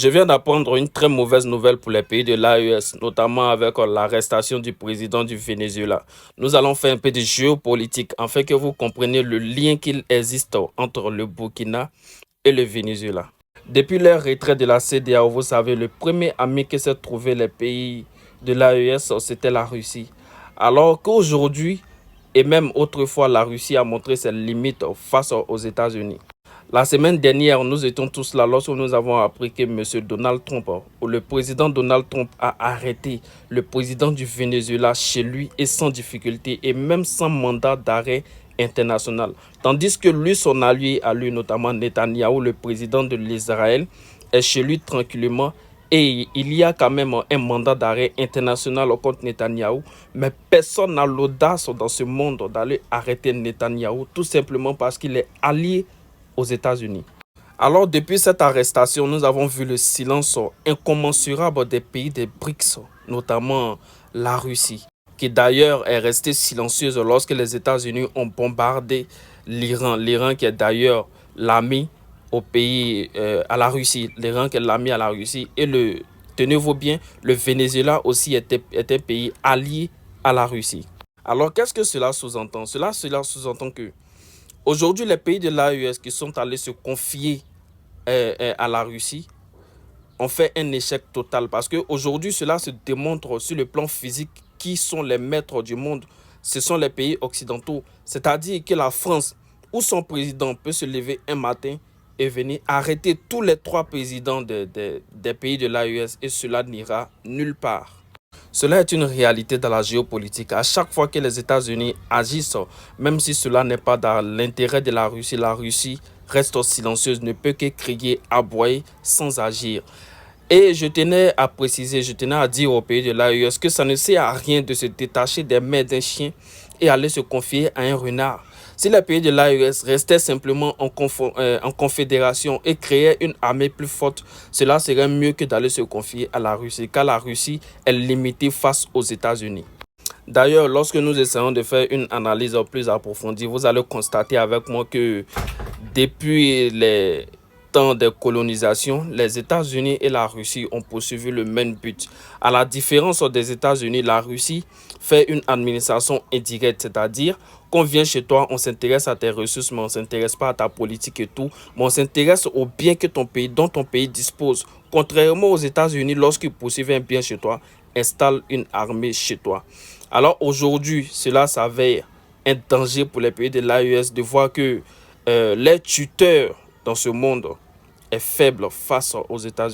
Je viens d'apprendre une très mauvaise nouvelle pour les pays de l'AES, notamment avec l'arrestation du président du Venezuela. Nous allons faire un peu de géopolitique afin que vous compreniez le lien qu'il existe entre le Burkina et le Venezuela. Depuis leur retrait de la CEDEAO, vous savez, le premier ami que s'est trouvé les pays de l'AES, c'était la Russie. Alors qu'aujourd'hui, et même autrefois, la Russie a montré ses limites face aux États-Unis. La semaine dernière, nous étions tous là lorsque nous avons appris que M. Donald Trump, ou le président Donald Trump, a arrêté le président du Venezuela chez lui et sans difficulté et même sans mandat d'arrêt international. Tandis que lui, son allié à lui, notamment Netanyahou, le président de l'Israël, est chez lui tranquillement. Et il y a quand même un mandat d'arrêt international contre Netanyahou, mais personne n'a l'audace dans ce monde d'aller arrêter Netanyahou, tout simplement parce qu'il est allié aux États-Unis. Alors, depuis cette arrestation, nous avons vu le silence incommensurable des pays des BRICS, notamment la Russie, qui d'ailleurs est restée silencieuse lorsque les États-Unis ont bombardé l'Iran. L'Iran qui est d'ailleurs l'ami au pays, à la Russie. L'Iran qui est l'ami à la Russie. Et tenez-vous bien, le Venezuela aussi est un pays allié à la Russie. Alors, qu'est-ce que cela sous-entend? Cela sous-entend que aujourd'hui, les pays de l'AES qui sont allés se confier à la Russie ont fait un échec total parce qu'aujourd'hui, cela se démontre sur le plan physique qui sont les maîtres du monde. Ce sont les pays occidentaux. C'est-à-dire que la France, où son président peut se lever un matin et venir arrêter tous les trois présidents des pays de l'AES et cela n'ira nulle part. Cela est une réalité dans la géopolitique. À chaque fois que les États-Unis agissent, même si cela n'est pas dans l'intérêt de la Russie reste silencieuse, ne peut que crier, aboyer sans agir. Et je tenais à préciser, je tenais à dire aux pays de l'AES que ça ne sert à rien de se détacher des mains d'un chien et aller se confier à un renard. Si les pays de l'AES restaient simplement en confédération et créaient une armée plus forte, cela serait mieux que d'aller se confier à la Russie, car la Russie est limitée face aux États-Unis. D'ailleurs, lorsque nous essayons de faire une analyse plus approfondie, vous allez constater avec moi que depuis les temps de colonisation, les États-Unis et la Russie ont poursuivi le même but. À la différence des États-Unis, la Russie fait une administration indirecte, c'est-à-dire qu'on vient chez toi, on s'intéresse à tes ressources, mais on ne s'intéresse pas à ta politique et tout, mais on s'intéresse au bien que dont ton pays dispose. Contrairement aux États-Unis, lorsqu'ils poursuivent un bien chez toi, installent une armée chez toi. Alors aujourd'hui, cela s'avère un danger pour les pays de l'AES de voir que les tuteurs dans ce monde est faible face aux États-Unis.